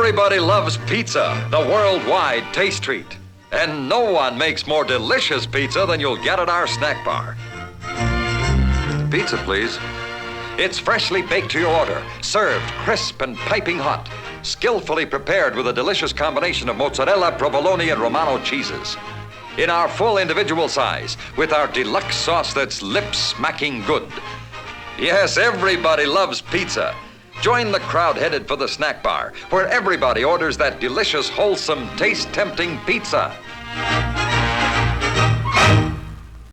Everybody loves pizza, the worldwide taste treat. And no one makes more delicious pizza than you'll get at our snack bar. Pizza, please. It's freshly baked to your order, served crisp and piping hot, skillfully prepared with a delicious combination of mozzarella, provolone, and Romano cheeses. In our full individual size, with our deluxe sauce that's lip-smacking good. Yes, everybody loves pizza. Join the crowd headed for the snack bar, where everybody orders that delicious, wholesome, taste-tempting pizza.